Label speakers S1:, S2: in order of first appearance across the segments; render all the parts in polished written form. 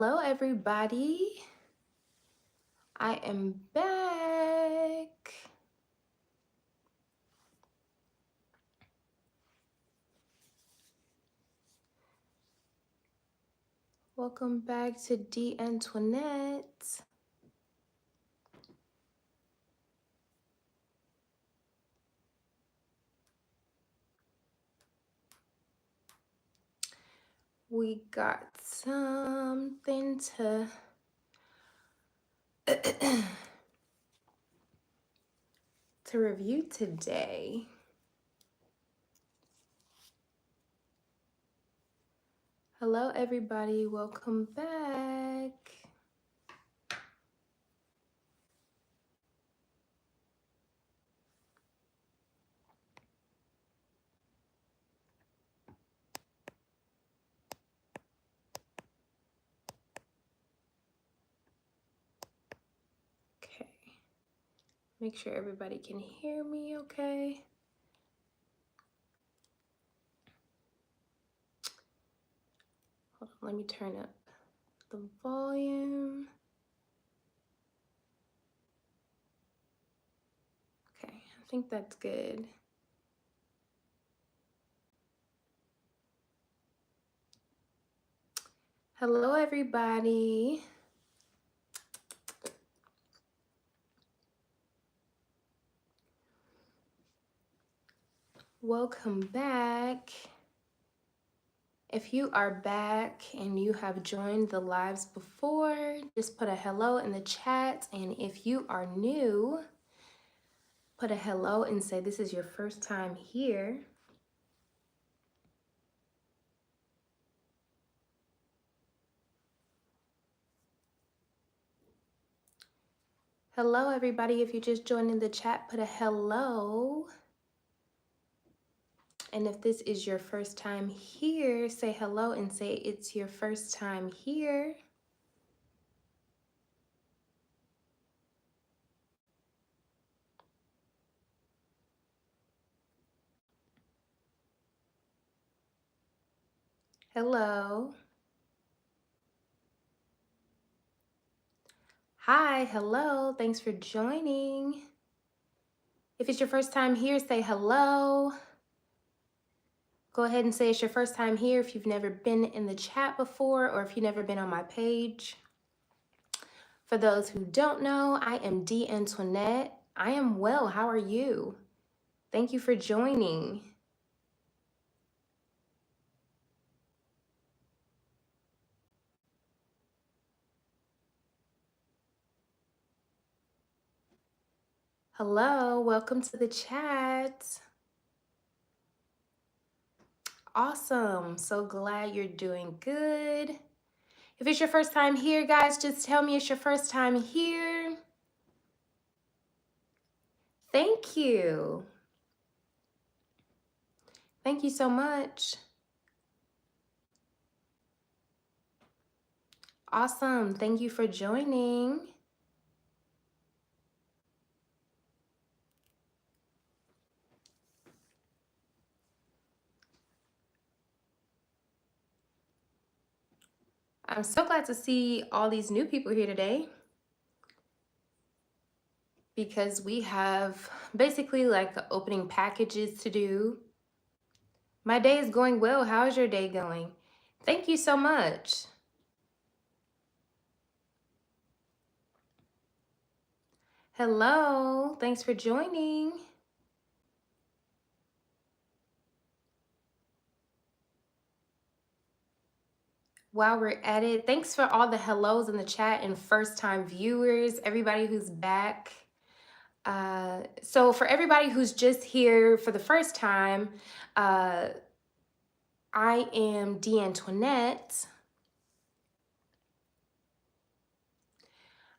S1: Hello, everybody. I am back. Welcome back to De.Antoinette. We got something to to review today. Hello, everybody. Welcome back. Okay. Make sure everybody can hear me okay. Hold on, let me turn up the volume. Okay, I think that's good. Hello, everybody. Welcome back. If you are back and you have joined the lives before, just put a hello in the chat. And if you are new, put a hello and say this is your first time here. Hello, everybody. If you just joined in the chat, put a hello. And if this is your first time here, say hello and say it's your first time here. Hello. Hi, hello. Thanks for joining. If it's your first time here, say hello. Go ahead and say it's your first time here if you've never been in the chat before or if you've never been on my page. For those who don't know, I am De.Antoinette. I am well. How are you? Thank you for joining. Hello, welcome to the chat. Awesome. So glad you're doing good. If it's your first time here, guys, just tell me it's your first time here. Thank you. Thank you so much. Awesome. Thank you for joining. I'm so glad to see all these new people here today because we have basically like opening packages to do. My day is going well. How is your day going? Thank you so much. Hello. Thanks for joining. While we're at it, thanks for all the hellos in the chat and first-time viewers, everybody who's back. So for everybody who's just here for the first time, I am De.Antoinette.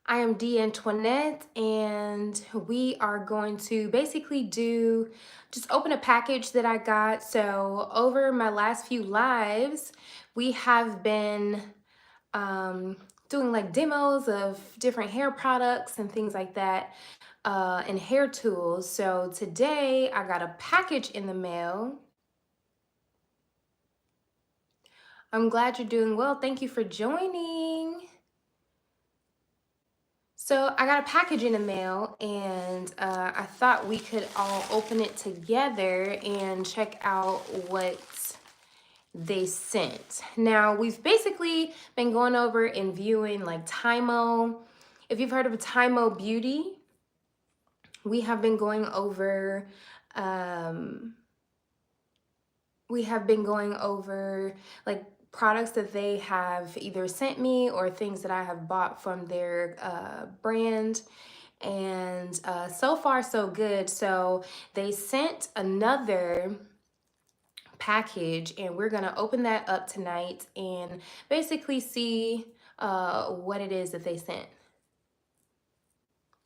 S1: I am De.Antoinette, and we are going to basically just open a package that I got. So over my last few lives, we have been doing like demos of different hair products and things like that, and hair tools. So today I got a package in the mail. I'm glad you're doing well. Thank you for joining. So I got a package in the mail, and I thought we could all open it together and check out what they sent. Now, we've basically been going over and viewing like TYMO. If you've heard of TYMO Beauty, we have been going over um, like products that they have either sent me or things that I have bought from their brand. And so far so good. So they sent another package, and we're gonna open that up tonight and basically see what it is that they sent.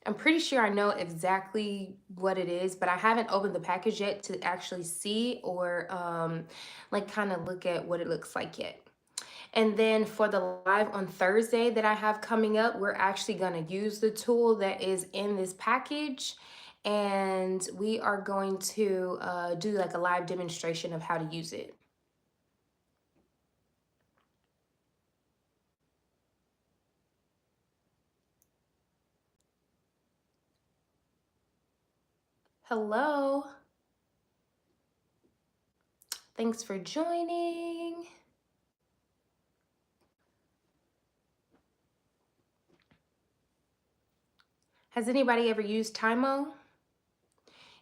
S1: I'm pretty sure I know exactly what it is, but I haven't opened the package yet to actually see or like kind of look at what it looks like yet. And then for the live on Thursday that I have coming up, we're actually going to use the tool that is in this package. And we are going to do like a live demonstration of how to use it. Hello. Thanks for joining. Has anybody ever used TYMO?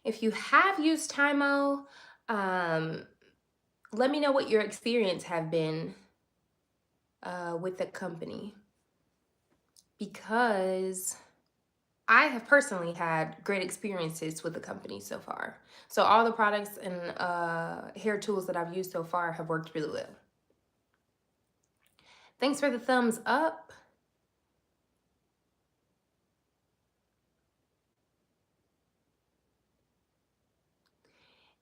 S1: If you have used TYMO, let me know what your experience have been with the company, because I have personally had great experiences with the company so far. So all the products and hair tools that I've used so far have worked really well. Thanks for the thumbs up.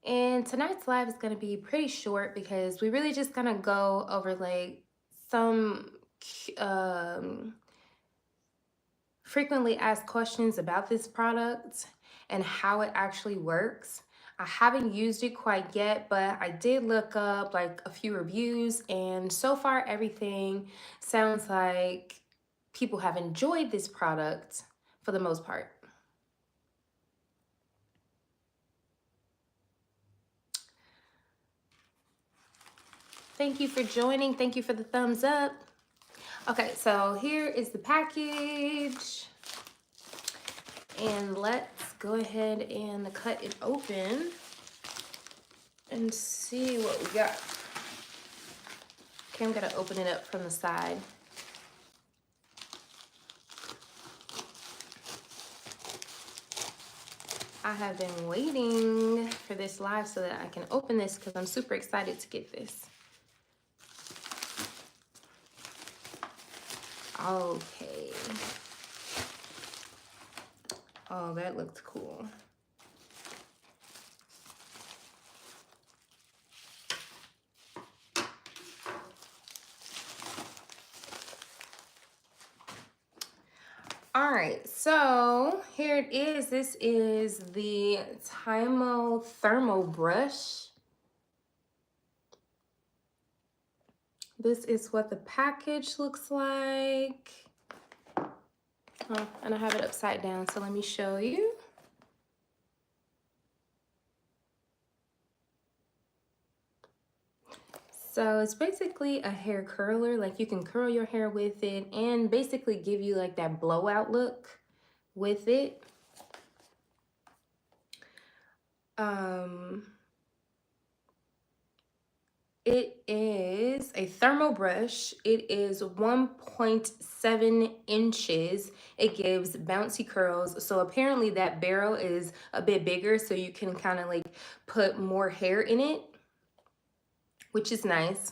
S1: And tonight's live is going to be pretty short because we really just going to go over like some frequently asked questions about this product and how it actually works. I haven't used it quite yet, but I did look up like a few reviews, and so far everything sounds like people have enjoyed this product for the most part. Thank you for joining. Thank you for the thumbs up. Okay, so here is the package. And let's go ahead and cut it open and see what we got. Okay, I'm gonna open it up from the side. I have been waiting for this live so that I can open this because I'm super excited to get this. Okay. Oh, that looks cool. All right, so here it is. This is the TYMO Thermal Brush. This is what the package looks like. Oh, and I have it upside down, so let me show you. So it's basically a hair curler. Like you can curl your hair with it and basically give you like that blowout look with it. It is a thermal brush. It is 1.7 inches. It gives bouncy curls. So apparently that barrel is a bit bigger, so you can kind of like put more hair in it, which is nice.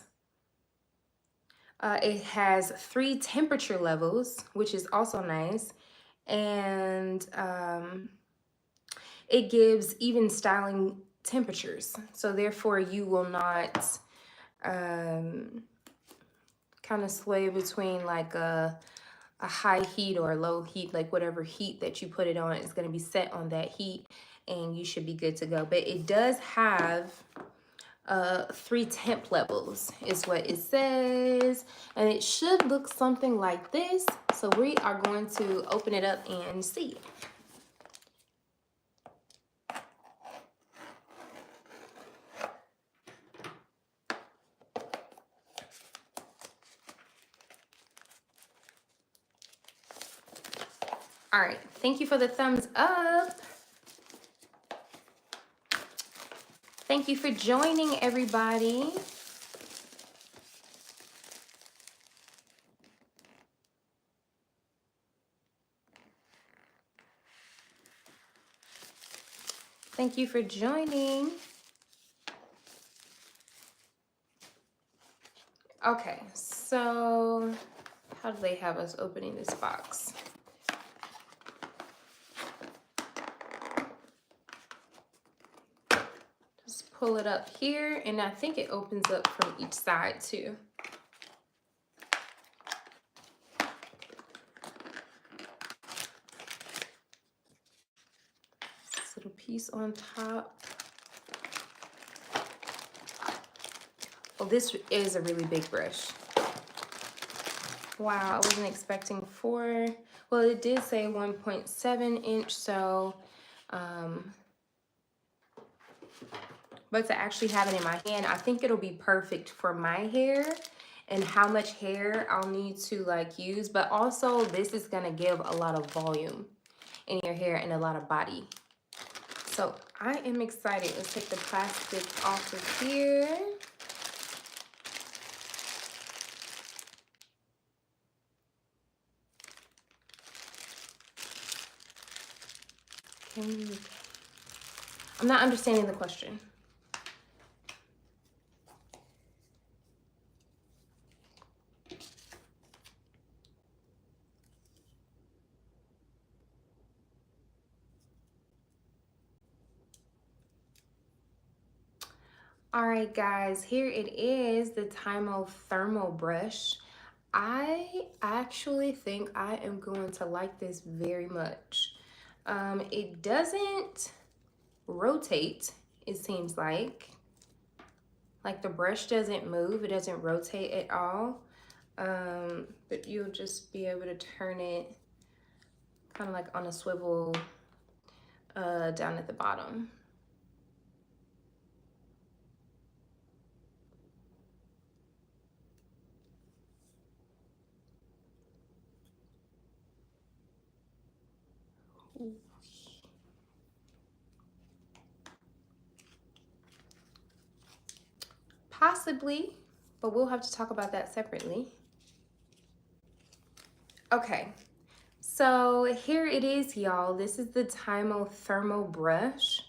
S1: It has 3 temperature levels, which is also nice. And it gives even styling temperatures. So therefore you will not kind of sway between like a high heat or a low heat. Like whatever heat that you put it on is going to be set on that heat, and you should be good to go. But it does have 3 temp levels is what it says, and it should look something like this. So we are going to open it up and see. All right, thank you for the thumbs up. Thank you for joining, everybody. Thank you for joining. Okay, so how do they have us opening this box? Just pull it up here, and I think it opens up from each side too. This little piece on top. Oh, this is a really big brush. Wow, I wasn't expecting 4. Well, it did say 1.7 inch, so, but to actually have it in my hand, I think it'll be perfect for my hair and how much hair I'll need to like use. But also, this is gonna give a lot of volume in your hair and a lot of body. So I am excited. Let's take the plastic off of here. I'm not understanding the question. All right, guys, here it is, the TYMO Thermal Brush. I actually think I am going to like this very much. It doesn't rotate, it seems like. Like the brush doesn't move, it doesn't rotate at all. But you'll just be able to turn it kind of like on a swivel down at the bottom. Possibly, but we'll have to talk about that separately. Okay, so here it is, y'all. This is the TYMO Thermal Brush.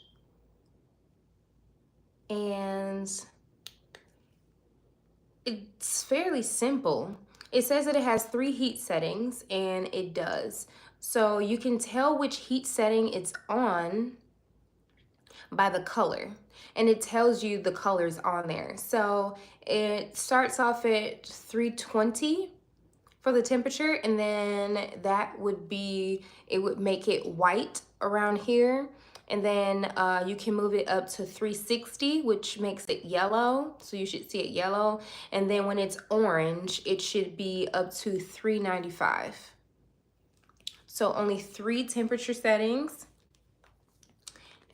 S1: And it's fairly simple. It says that it has 3 heat settings, and it does. So you can tell which heat setting it's on by the color, and it tells you the colors on there. So it starts off at 320 for the temperature, and then that would be, it would make it white around here. And then you can move it up to 360, which makes it yellow. So you should see it yellow. And then when it's orange, it should be up to 395. So only 3 temperature settings.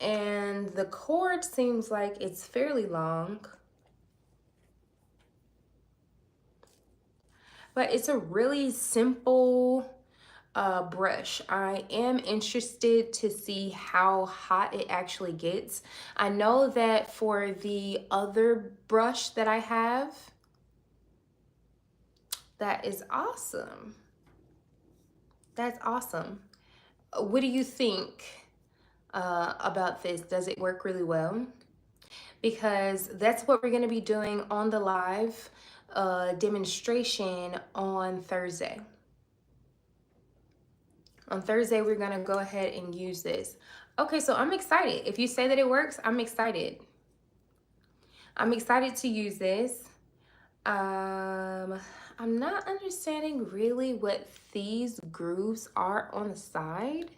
S1: And the cord seems like it's fairly long. But it's a really simple brush. I am interested to see how hot it actually gets. I know that for the other brush that I have, that is awesome. That's awesome. What do you think about this? Does it work really well? Because that's what we're going to be doing on the live demonstration on Thursday. On Thursday, we're gonna go ahead and use this. Okay, so I'm excited. If you say that it works, I'm excited. I'm excited to use this. I'm not understanding really what these grooves are on the side,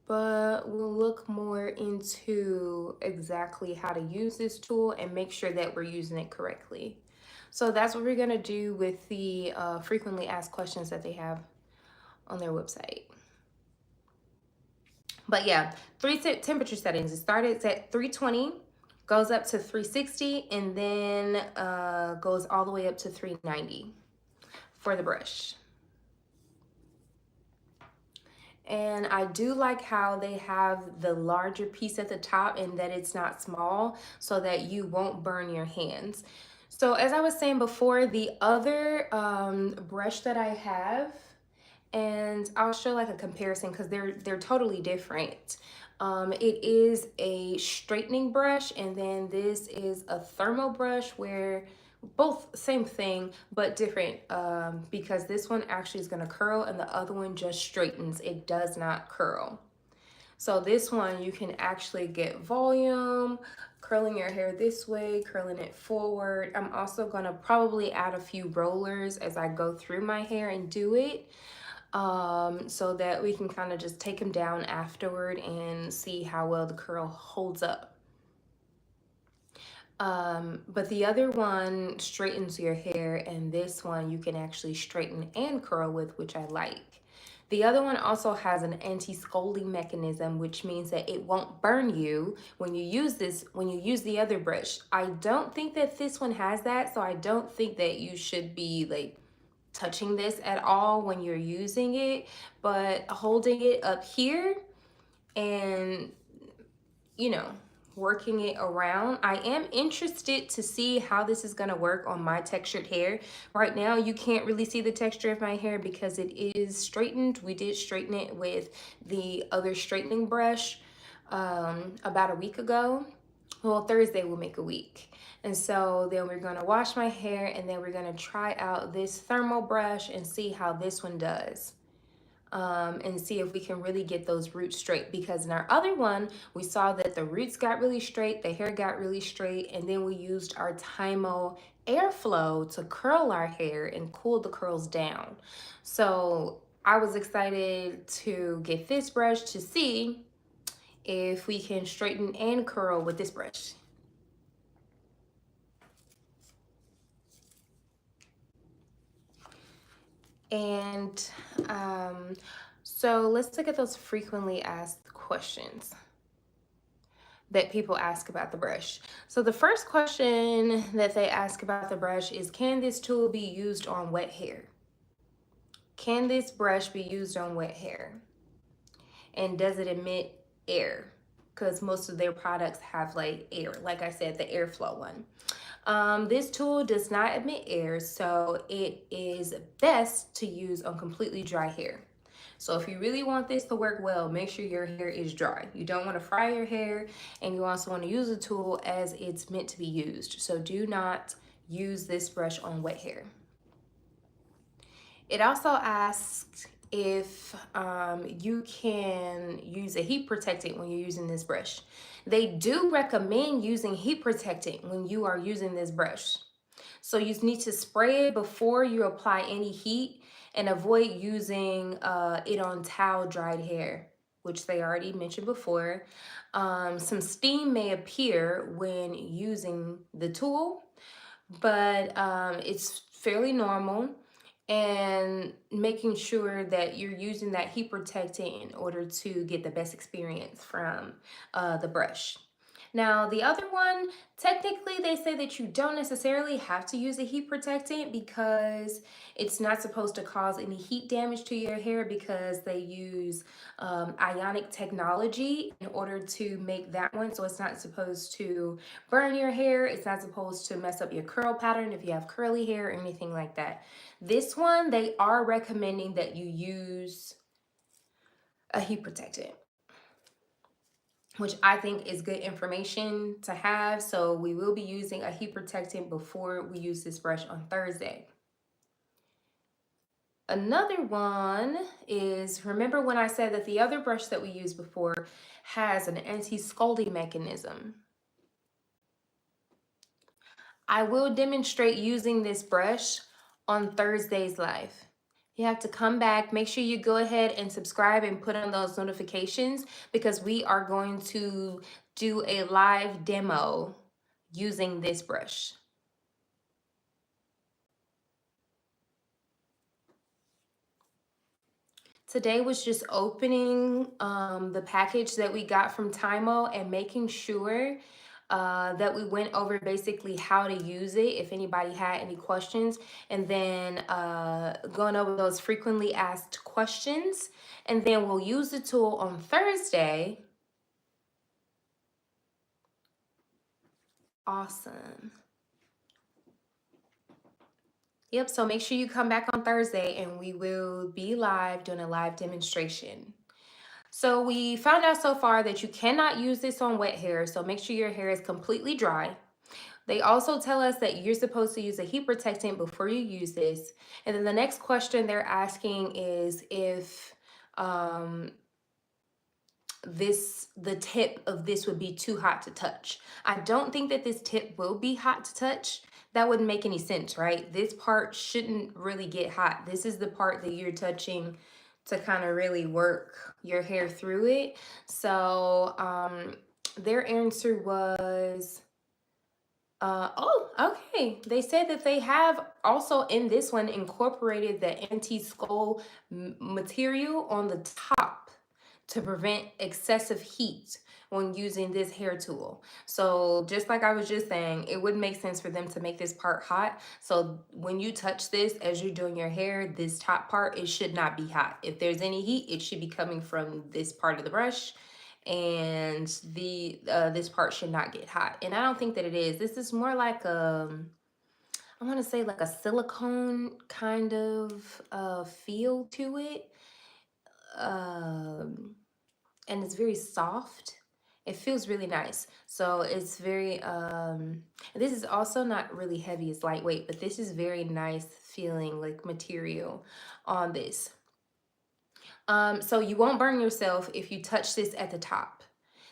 S1: but we'll look more into exactly how to use this tool and make sure that we're using it correctly. So that's what we're gonna do with the frequently asked questions that they have on their website. But yeah, temperature settings. It started at 320, goes up to 360, and then goes all the way up to 390 for the brush. And I do like how they have the larger piece at the top and that it's not small so that you won't burn your hands. So as I was saying before, the other brush that I have, and I'll show like a comparison because they're totally different. It is a straightening brush, and then this is a thermal brush where both same thing but different, because this one actually is going to curl and the other one just straightens. It does not curl. So this one you can actually get volume, curling your hair this way, curling it forward. I'm also going to probably add a few rollers as I go through my hair and do it, so that we can kind of just take them down afterward and see how well the curl holds up. But the other one straightens your hair, and this one you can actually straighten and curl with, which I like. The other one also has an anti-scalding mechanism, which means that it won't burn you when you use the other brush. I don't think that this one has that, so I don't think that you should be like touching this at all when you're using it, but holding it up here and, you know, working it around. I am interested to see how this is going to work on my textured hair. Right now you can't really see the texture of my hair because it is straightened. We did straighten it with the other straightening brush about a week ago. Well, Thursday will make a week. And so then we're going to wash my hair, and then we're going to try out this thermal brush and see how this one does. And see if we can really get those roots straight, because in our other one we saw that the roots got really straight, the hair got really straight, and then we used our TYMO airflow to curl our hair and cool the curls down. So I was excited to get this brush to see if we can straighten and curl with this brush. And so let's look at those frequently asked questions that people ask about the brush. So the first question that they ask about the brush is, can this tool be used on wet hair? Can this brush be used on wet hair? And does it emit air? Because most of their products have like air, like I said, the airflow one. This tool does not emit air, so it is best to use on completely dry hair. So if you really want this to work well, make sure your hair is dry. You don't want to fry your hair, and you also want to use the tool as it's meant to be used. So do not use this brush on wet hair. It also asks if you can use a heat protectant when you're using this brush. They do recommend using heat protectant when you are using this brush. So you need to spray it before you apply any heat, and avoid using it on towel dried hair, which they already mentioned before. Some steam may appear when using the tool, but it's fairly normal. And making sure that you're using that heat protectant in order to get the best experience from the brush. Now, the other one, technically they say that you don't necessarily have to use a heat protectant because it's not supposed to cause any heat damage to your hair, because they use ionic technology in order to make that one. So it's not supposed to burn your hair. It's not supposed to mess up your curl pattern if you have curly hair or anything like that. This one, they are recommending that you use a heat protectant, which I think is good information to have. So we will be using a heat protectant before we use this brush on Thursday. Another one is, remember when I said that the other brush that we used before has an anti-scalding mechanism? I will demonstrate using this brush on Thursday's live. You have to come back. Make sure you go ahead and subscribe and put on those notifications because we are going to do a live demo using this brush. Today was just opening the package that we got from TYMO and making sure that we went over basically how to use it if anybody had any questions, and then going over those frequently asked questions. And then we'll use the tool on Thursday. Awesome. Yep, so make sure you come back on Thursday and we will be live doing a live demonstration. So we found out so far that you cannot use this on wet hair, so make sure your hair is completely dry. They also tell us that you're supposed to use a heat protectant before you use this. And then the next question they're asking is if the tip of this would be too hot to touch. I don't think that this tip will be hot to touch. That wouldn't make any sense, right? This part shouldn't really get hot. This is the part that you're touching to kind of really work your hair through it. So their answer was oh, okay. They said that they have also in this one incorporated the anti-scald material on the top to prevent excessive heat when using this hair tool. So just like I was just saying, it would make sense for them to make this part hot. So when you touch this as you're doing your hair, this top part, it should not be hot. If there's any heat, it should be coming from this part of the brush, and this part should not get hot. And I don't think that it is. This is more like I want to say like a silicone kind of feel to it, and it's very soft. It feels really nice. So it's very this is also not really heavy, it's lightweight, but this is very nice feeling like material on this. So you won't burn yourself if you touch this at the top.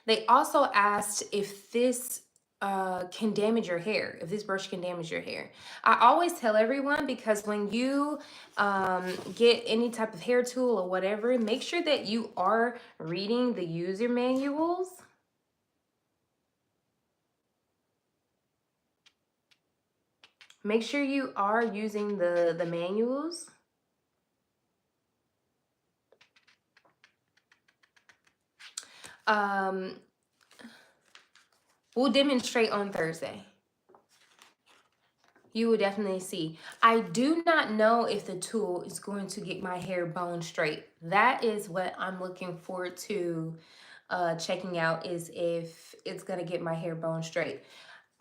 S1: They also asked if this can damage your hair, if this brush can damage your hair. I always tell everyone, because when you get any type of hair tool or whatever, make sure that you are reading the user manuals. Make sure you are using the manuals. We'll demonstrate on Thursday. You will definitely see. I do not know if the tool is going to get my hair bone straight. That is what I'm looking forward to checking out, is if it's going to get my hair bone straight.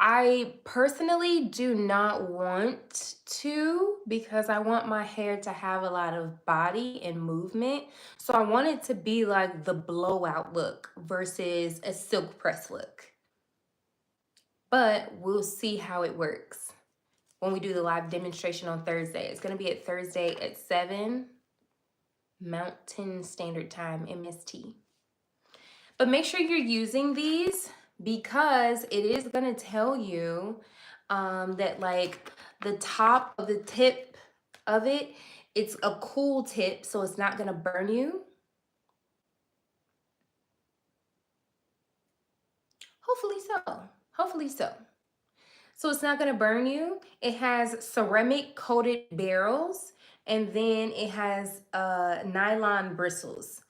S1: I personally do not want to, because I want my hair to have a lot of body and movement. So I want it to be like the blowout look versus a silk press look. But we'll see how it works when we do the live demonstration on Thursday. It's going to be at Thursday at 7 Mountain Standard Time, MST. But make sure you're using these, because it is going to tell you that like the top of the tip of it, it's a cool tip, so it's not going to burn you. Hopefully so. Hopefully so. So it's not going to burn you. It has ceramic coated barrels, and then it has nylon bristles.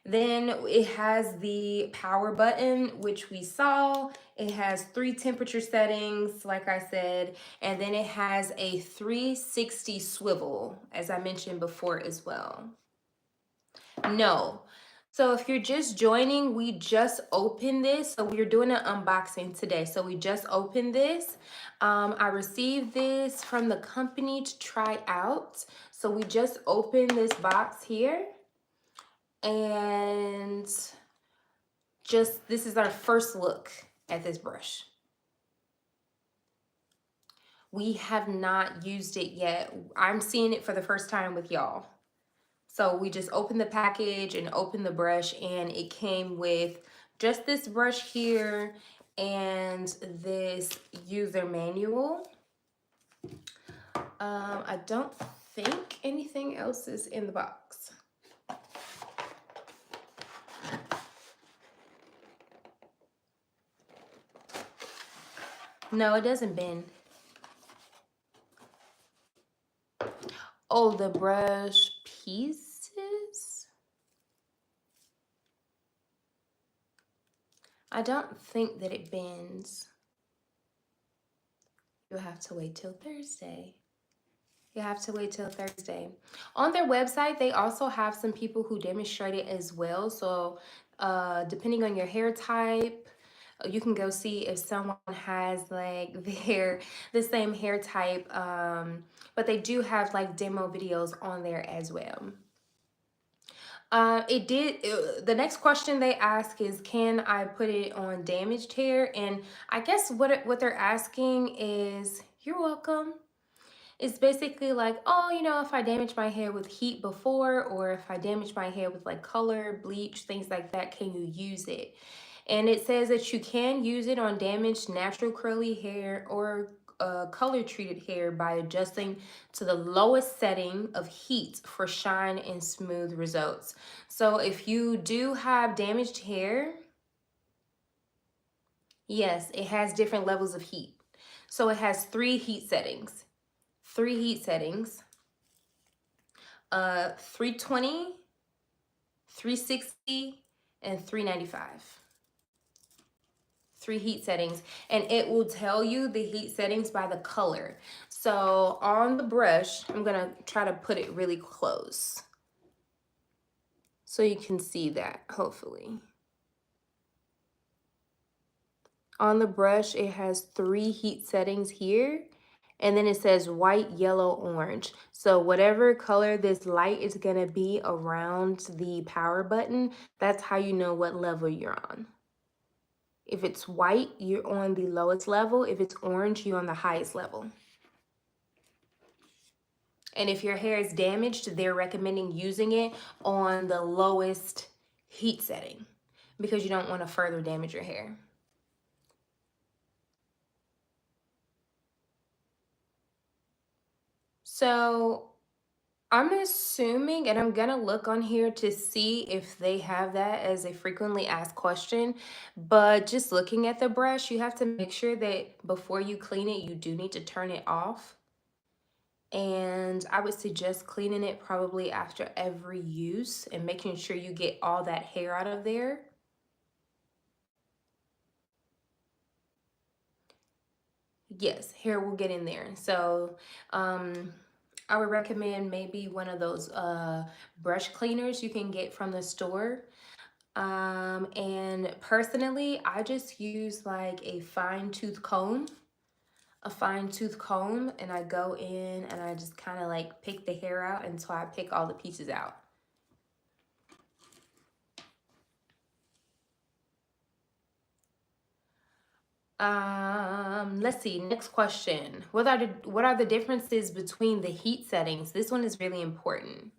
S1: Then it has the power button, which we saw. It has 3 temperature settings, like I said, and then it has a 360 swivel, as I mentioned before as well. No. So if you're just joining, we just opened this. So we're doing an unboxing today. So we just opened this. I received this from the company to try out. So we just opened this box here. And just, this is our first look at this brush. We have not used it yet. I'm seeing it for the first time with y'all. So we just opened the package and opened the brush, and it came with just this brush here and this user manual. I don't think anything else is in the box. No, it doesn't bend. Oh, the brush pieces? I don't think that it bends. You'll have to wait till Thursday. You have to wait till Thursday. On their website, they also have some people who demonstrate it as well. So depending on your hair type, you can go see if someone has like the same hair type. But they do have like demo videos on there as well. The next question they ask is, can I put it on damaged hair? And I guess what they're asking is, you're welcome. It's basically like, oh, you know, if I damage my hair with heat before, or if I damage my hair with like color, bleach, things like that, can you use it? And it says that you can use it on damaged natural curly hair or color treated hair by adjusting to the lowest setting of heat for shine and smooth results. So if you do have damaged hair, yes, it has different levels of heat. So it has three heat settings. 320, 360, and 395. Three heat settings, and it will tell you the heat settings by the color. So on the brush, I'm gonna try to put it really close so you can see that, hopefully. On the brush, it has three heat settings here, and then it says white, yellow, orange. So whatever color this light is gonna be around the power button, that's how you know what level you're on. If it's white, you're on the lowest level. If it's orange, you're on the highest level. And if your hair is damaged, they're recommending using it on the lowest heat setting because you don't want to further damage your hair. So I'm assuming, and I'm gonna look on here to see if they have that as a frequently asked question, but just looking at the brush, you have to make sure that before you clean it, you do need to turn it off. And I would suggest cleaning it probably after every use and making sure you get all that hair out of there. Yes, hair will get in there. So I would recommend maybe one of those brush cleaners you can get from the store. And personally, I just use like a fine tooth comb. And I go in and I just kind of like pick the hair out until I pick all the pieces out. Let's see, next question. What are the differences between the heat settings? This one is really important.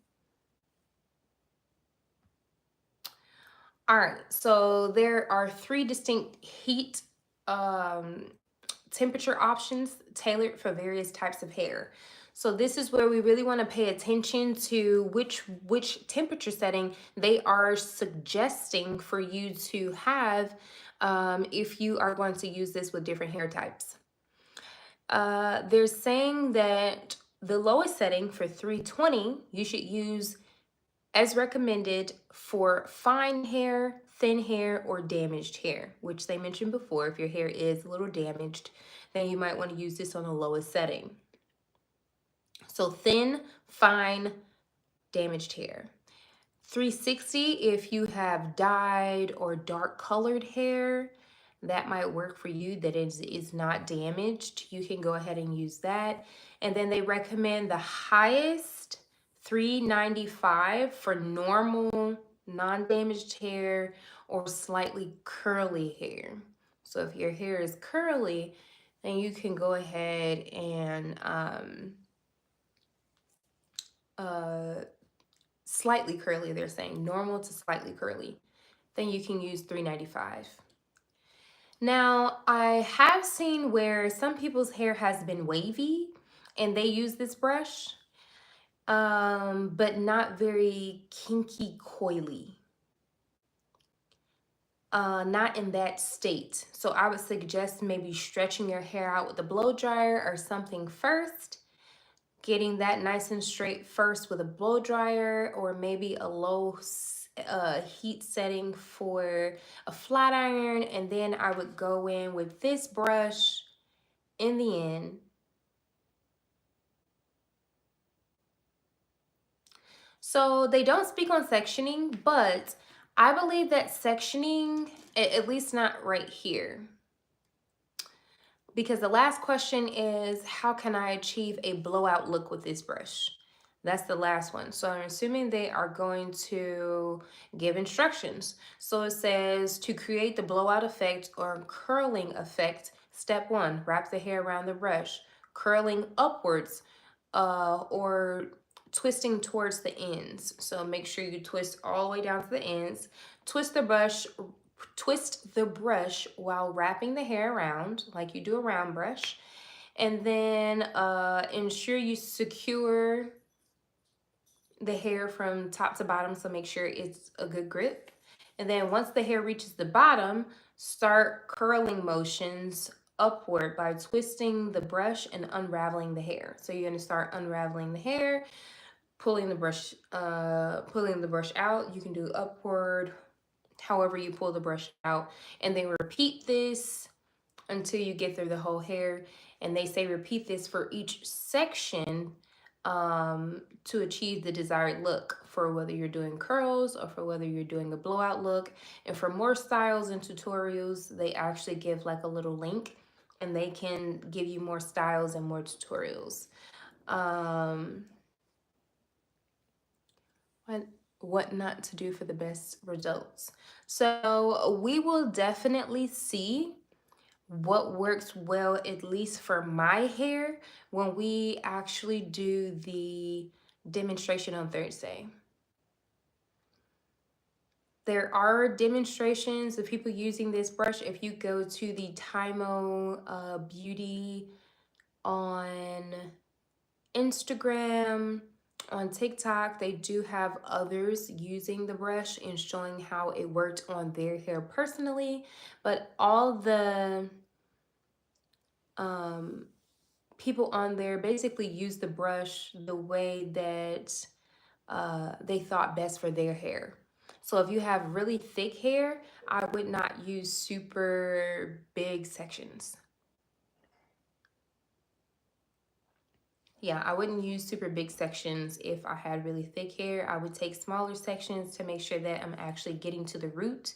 S1: All right, so there are three distinct heat temperature options tailored for various types of hair. So this is where we really want to pay attention to which temperature setting they are suggesting for you to have if you are going to use this with different hair types. They're saying that the lowest setting for 320 you should use as recommended for fine hair, thin hair, or damaged hair, which they mentioned before. If your hair is a little damaged, then you might want to use this on the lowest setting. So thin, fine, damaged hair. 360 if you have dyed or dark colored hair, that might work for you, that is not damaged. You can go ahead and use that. And then they recommend the highest 395 for normal, non-damaged hair or slightly curly hair. So if your hair is curly, then you can go ahead and slightly curly, they're saying normal to slightly curly, then you can use 395. Now, I have seen where some people's hair has been wavy and they use this brush. but not very kinky coily. Not in that state. So I would suggest maybe stretching your hair out with a blow dryer or something first, getting that nice and straight first with a blow dryer, or maybe a low heat setting for a flat iron, and then I would go in with this brush in the end. So they don't speak on sectioning, but I believe that sectioning, at least not right here, because the last question is, how can I achieve a blowout look with this brush? That's the last one. So I'm assuming they are going to give instructions. So it says, to create the blowout effect or curling effect, step 1, wrap the hair around the brush, curling upwards or twisting towards the ends. So make sure you twist all the way down to the ends. Twist the brush while wrapping the hair around, like you do a round brush. And then ensure you secure the hair from top to bottom, so make sure it's a good grip. And then once the hair reaches the bottom, start curling motions upward by twisting the brush and unraveling the hair. So you're going to start unraveling the hair, pulling the brush out. You can do upward, however you pull the brush out, and then repeat this until you get through the whole hair. And they say repeat this for each section to achieve the desired look, for whether you're doing curls or for whether you're doing a blowout look. And for more styles and tutorials, they actually give like a little link, and they can give you more styles and more tutorials. What not to do for the best results. So we will definitely see what works well, at least for my hair, when we actually do the demonstration on Thursday. There are demonstrations of people using this brush. If you go to the TYMO Beauty on Instagram, on TikTok, they do have others using the brush and showing how it worked on their hair personally. But all the people on there basically use the brush the way that they thought best for their hair. So if you have really thick hair, I would not use super big sections. Yeah, I wouldn't use super big sections if I had really thick hair. I would take smaller sections to make sure that I'm actually getting to the root,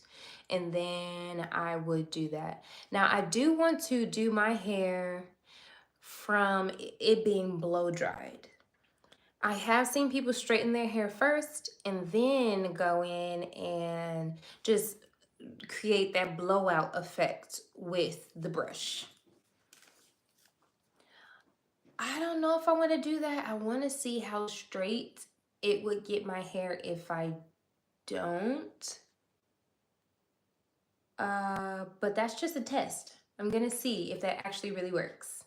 S1: and then I would do that. Now, I do want to do my hair from it being blow dried. I have seen people straighten their hair first and then go in and just create that blowout effect with the brush. I don't know if I want to do that. I want to see how straight it would get my hair if I don't. But that's just a test. I'm going to see if that actually really works.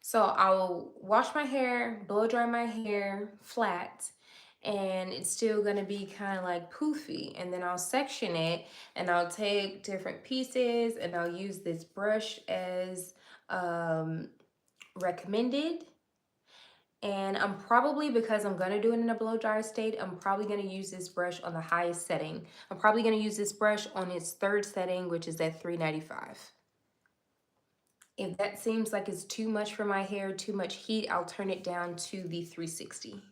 S1: So I'll wash my hair, blow dry my hair flat, and it's still gonna be kind of like poofy. And then I'll section it, and I'll take different pieces, and I'll use this brush as recommended. And I'm probably, because I'm gonna do it in a blow dry state, I'm probably gonna use this brush on the highest setting. I'm probably gonna use this brush on its third setting, which is at 395. If that seems like it's too much for my hair, too much heat, I'll turn it down to the 360.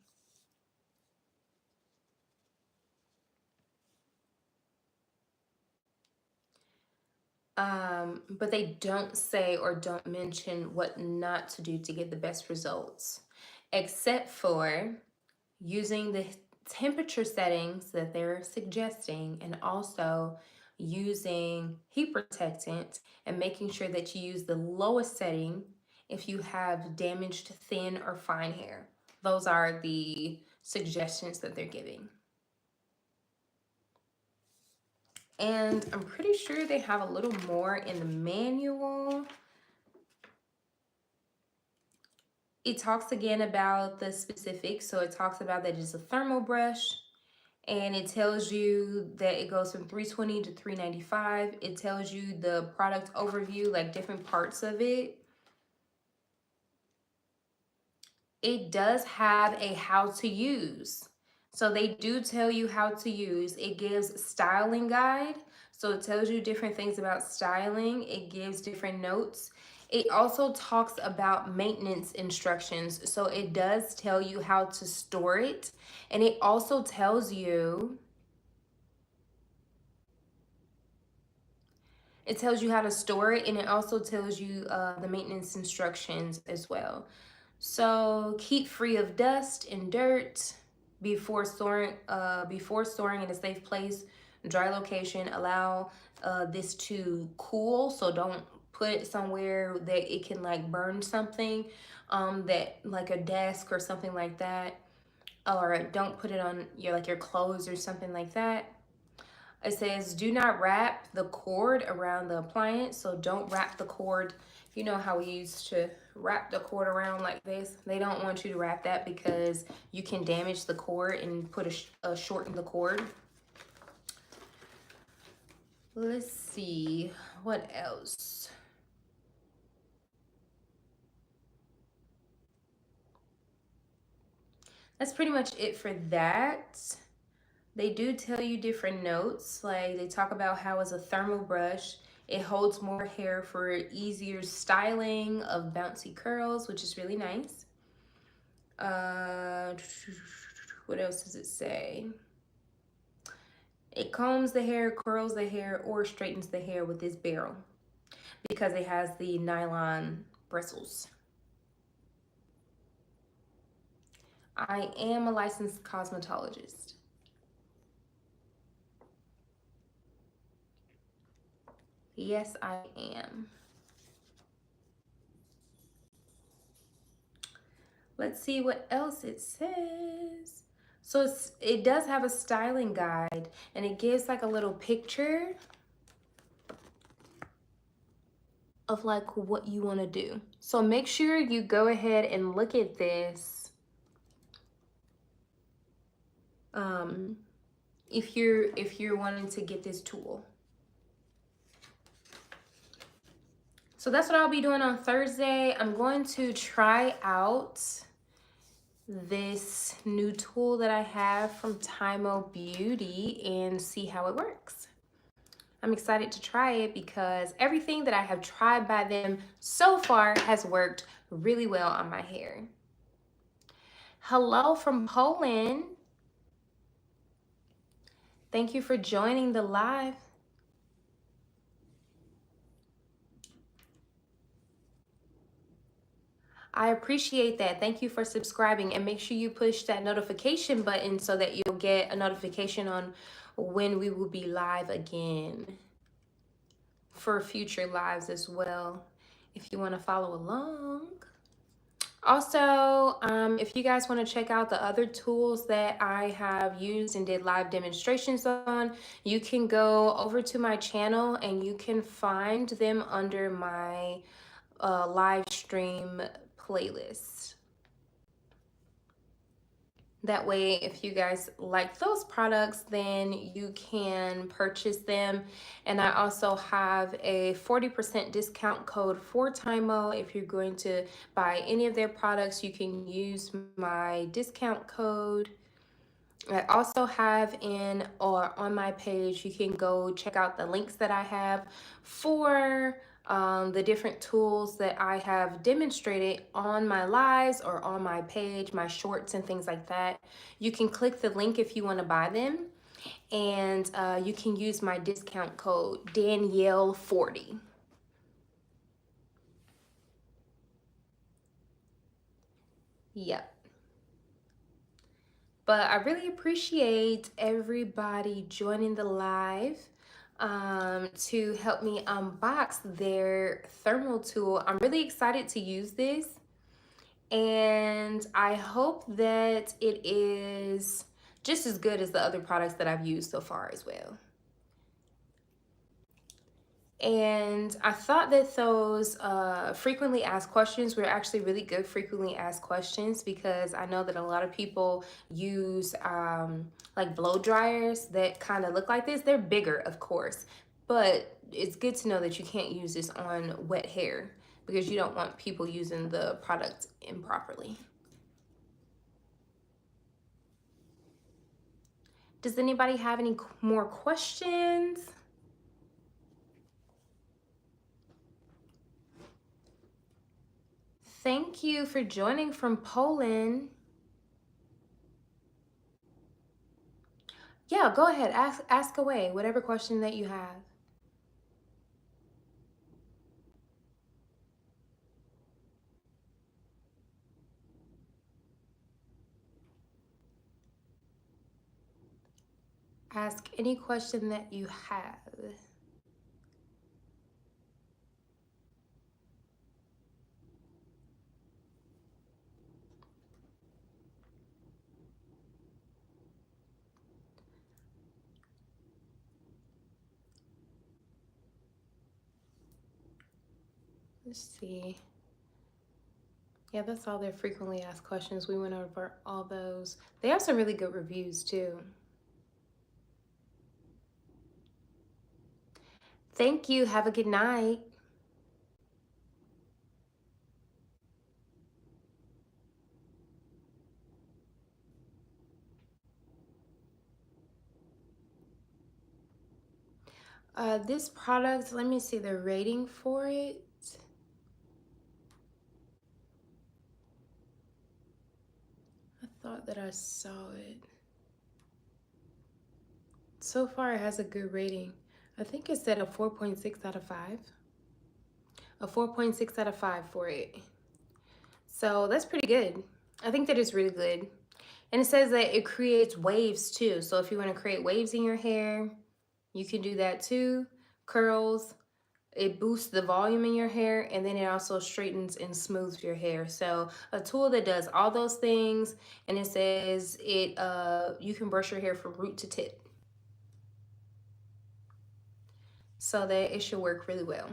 S1: But they don't say or don't mention what not to do to get the best results, except for using the temperature settings that they're suggesting, and also using heat protectant and making sure that you use the lowest setting if you have damaged thin or fine hair. Those are the suggestions that they're giving. And I'm pretty sure they have a little more in the manual. it talks again about the specifics. So it talks about that it's a thermal brush, and it tells you that it goes from 320 to 395. It tells you the product overview, like different parts of it. It does have a how to use. So they do tell you how to use. It gives styling guide. So it tells you different things about styling. It gives different notes. It also talks about maintenance instructions. So it does tell you how to store it. And it also tells you, how to store it, and it also tells you the maintenance instructions as well. So keep free of dust and dirt before storing. Before storing in a safe place, dry location. Allow this to cool. So don't put it somewhere that it can like burn something, that like a desk or something like that. Or don't put it on your clothes or something like that. It says do not wrap the cord around the appliance. So don't wrap the cord. You know how we used to wrap the cord around like this? They don't want you to wrap that because you can damage the cord and shorten the cord. Let's see what else. That's pretty much it for that. They do tell you different notes. Like they talk about how as a thermal brush, it holds more hair for easier styling of bouncy curls, which is really nice. What else does it say? It combs the hair, curls the hair, or straightens the hair with this barrel because it has the nylon bristles. I am a licensed cosmetologist. Yes, I am. Let's see what else it says. So it does have a styling guide, and it gives like a little picture of like what you want to do. So make sure you go ahead and look at this if you're wanting to get this tool. So that's what I'll be doing on Thursday. I'm going to try out this new tool that I have from TYMO Beauty and see how it works. I'm excited to try it because everything that I have tried by them so far has worked really well on my hair. Hello from Poland. Thank you for joining the live. I appreciate that. Thank you for subscribing, and make sure you push that notification button so that you'll get a notification on when we will be live again for future lives as well, if you want to follow along. Also, if you guys want to check out the other tools that I have used and did live demonstrations on, you can go over to my channel and you can find them under my live stream playlist. That way, if you guys like those products, then you can purchase them. And I also have a 40% discount code for TYMO. If you're going to buy any of their products, you can use my discount code. I also have on my page, you can go check out the links that I have for the different tools that I have demonstrated on my lives or on my page, my shorts and things like that. You can click the link if you want to buy them, and you can use my discount code Danielle40. Yep. But I really appreciate everybody joining the live to help me unbox their thermal tool. I'm really excited to use this, and I hope that it is just as good as the other products that I've used so far as well. And I thought that those frequently asked questions were actually really good frequently asked questions, because I know that a lot of people use like blow dryers that kind of look like this. They're bigger, of course, but it's good to know that you can't use this on wet hair, because you don't want people using the product improperly. Does anybody have any more questions? Thank you for joining from Poland. Yeah, go ahead. Ask away whatever question that you have. Ask any question that you have. Let's see. Yeah, that's all their frequently asked questions. We went over all those. They have some really good reviews too. Thank you. Have a good night. This product, let me see the rating for it. I thought that I saw it. So far, it has a good rating. I think it said a 4.6 out of 5. A 4.6 out of 5 for it. So that's pretty good. I think that is really good. And it says that it creates waves too. So if you want to create waves in your hair, you can do that too. Curls, it boosts the volume in your hair, and then it also straightens and smooths your hair. So a tool that does all those things, and it says you can brush your hair from root to tip. So that it should work really well.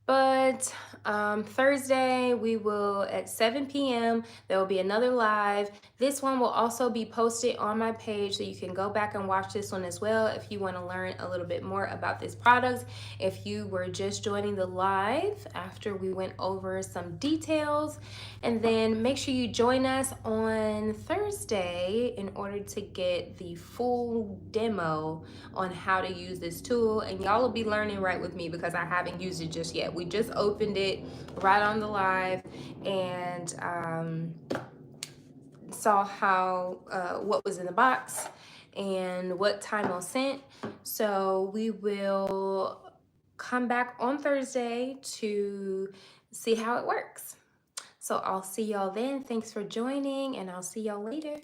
S1: But Thursday, we will at 7 p.m. There will be another live. This one will also be posted on my page, so you can go back and watch this one as well if you want to learn a little bit more about this product. If you were just joining the live after we went over some details, and then make sure you join us on Thursday in order to get the full demo on how to use this tool. And y'all will be learning right with me, because I haven't used it just yet. We just opened it right on the live, and saw how what was in the box and what TYMO sent. So we will come back on Thursday to see how it works. So I'll see y'all then. Thanks for joining, and I'll see y'all later.